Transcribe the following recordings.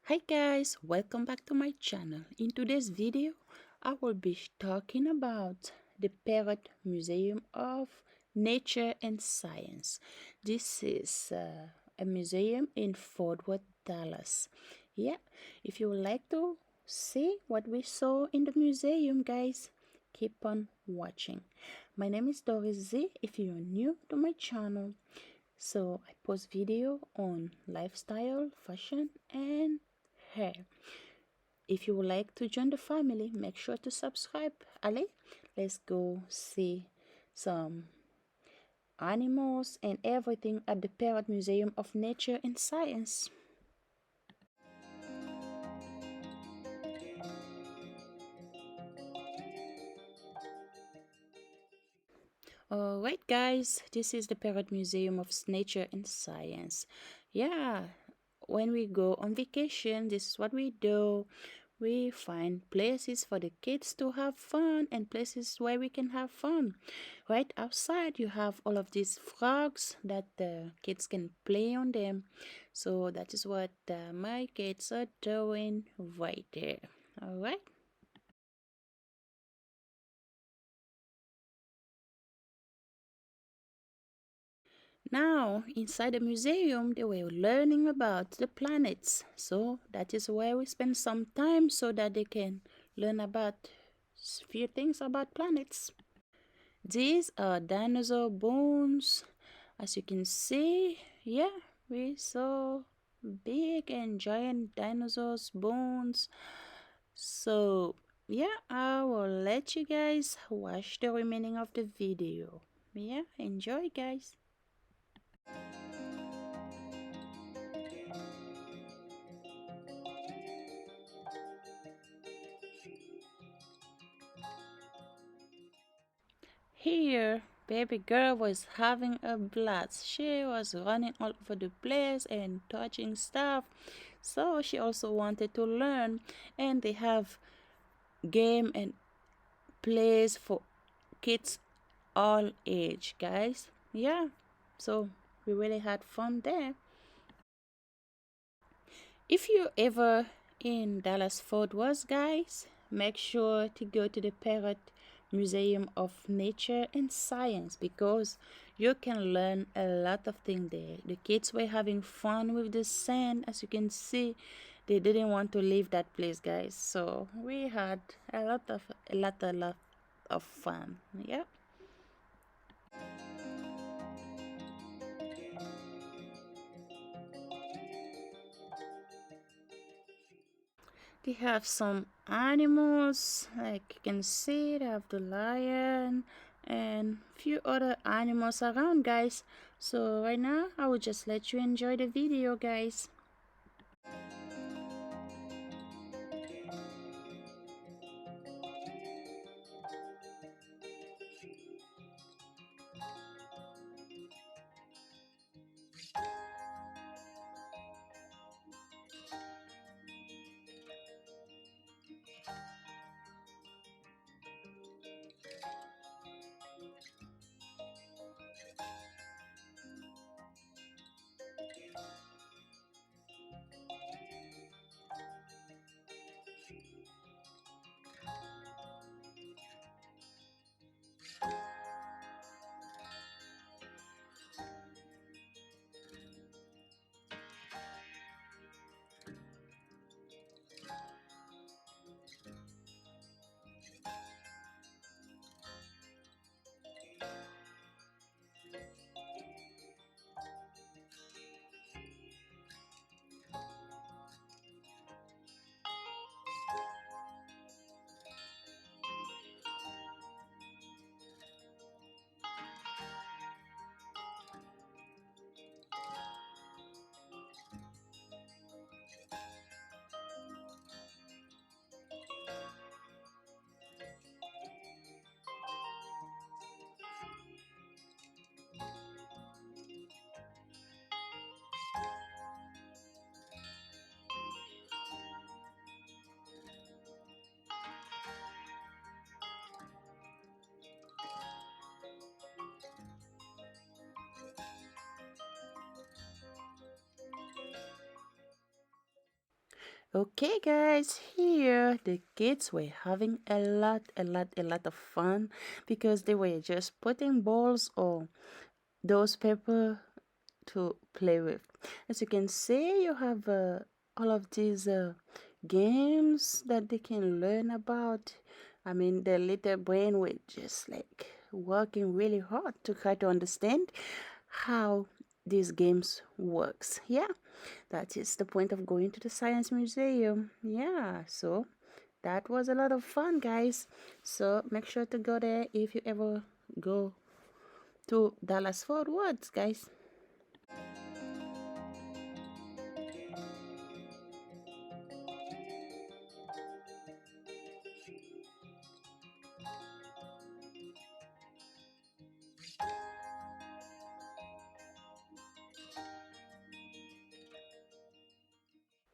Hi guys, welcome back to my channel. In today's video, I will be talking about the Perot Museum of Nature and Science. This is a museum in Fort Worth, Dallas. Yeah, if you would like to see what we saw in the museum, guys, keep on watching. My name is Doris Z. If you're new to my channel, so I post video on lifestyle, fashion, and hair. If you would like to join the family, make sure to subscribe. Allez, let's go see some animals and everything at the Perot Museum of Nature and Science. Alright guys, this is the Perot Museum of Nature and Science. Yeah, when we go on vacation, this is what we do. We find places for the kids to have fun and places where we can have fun. Right outside, you have all of these frogs that the kids can play on them. So that is what my kids are doing right there. All right. Now, inside the museum, they were learning about the planets. So that is where we spend some time so that they can learn about few things about planets. These are dinosaur bones. As you can see, yeah, we saw big and giant dinosaurs bones. So, yeah, I will let you guys watch the remaining of the video. Yeah, enjoy, guys. Here, baby girl was having a blast. She was running all over the place and touching stuff. So she also wanted to learn, and they have game and plays for kids all age, guys. Yeah, so we really had fun there. If you ever in Dallas Fort Worth, guys, make sure to go to the Perot Museum of Nature and Science because you can learn a lot of things there. The kids were having fun with the sand. As you can see, they didn't want to leave that place, guys. So we had a lot of fun. Yeah. They have some animals, like you can see, they have the lion and few other animals around, guys. So right now, I will just let you enjoy the video, guys. Okay, guys, here the kids were having a lot of fun because they were just putting balls or those paper to play with. As you can see, you have all of these games that they can learn about. I mean, their little brain was just like working really hard to try to understand how these games works. Yeah, that is the point of going to the science museum. Yeah, so that was a lot of fun, guys. So make sure to go there if you ever go to Dallas Fort Worth, guys.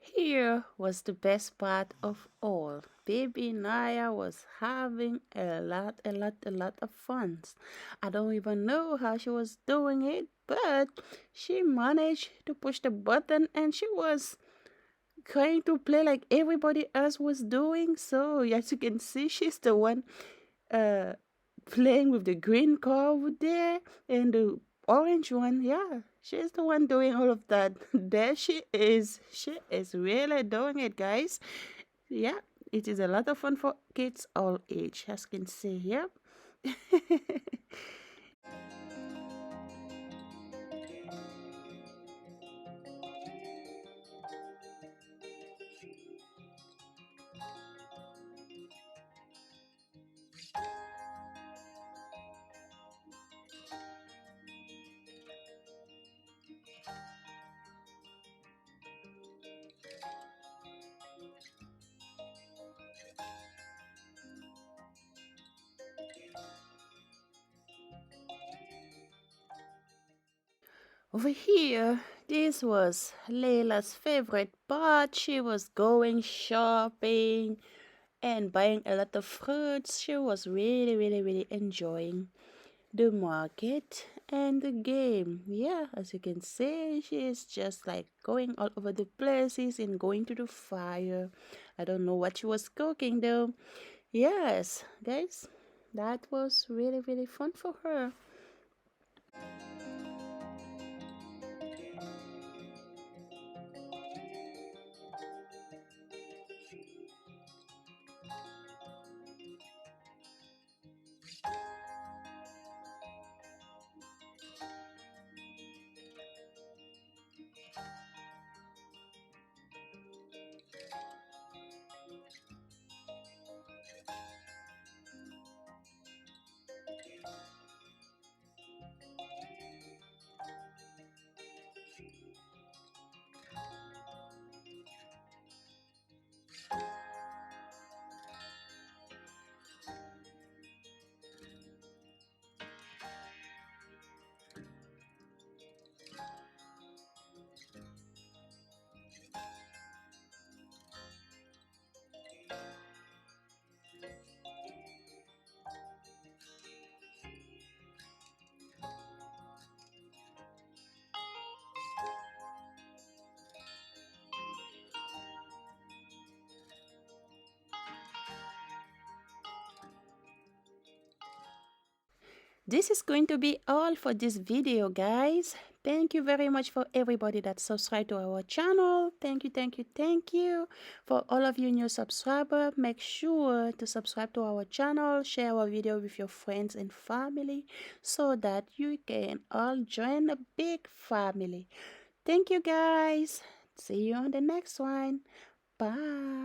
Here was the best part of all. Baby Naya was having a lot of fun. I don't even know how she was doing it, but she managed to push the button and she was trying to play like everybody else was doing. So as you can see, she's the one uh playing with the green car over there and the orange one. Yeah, she's the one doing all of that. There she is. She is really doing it, guys. Yeah, it is a lot of fun for kids all age, as you can see. Yeah. Over here, this was Layla's favorite part. She was going shopping and buying a lot of fruits. She was really enjoying the market and the game. Yeah, as you can see, she is just like going all over the places and going to the fire. I don't know what she was cooking though. Yes, guys, that was really fun for her. This is going to be all for this video, guys. Thank you very much for everybody that subscribed to our channel. Thank you for all of you new subscribers. Make sure to subscribe to our channel, share our video with your friends and family so that you can all join a big family. Thank you, guys. See you on the next one. Bye.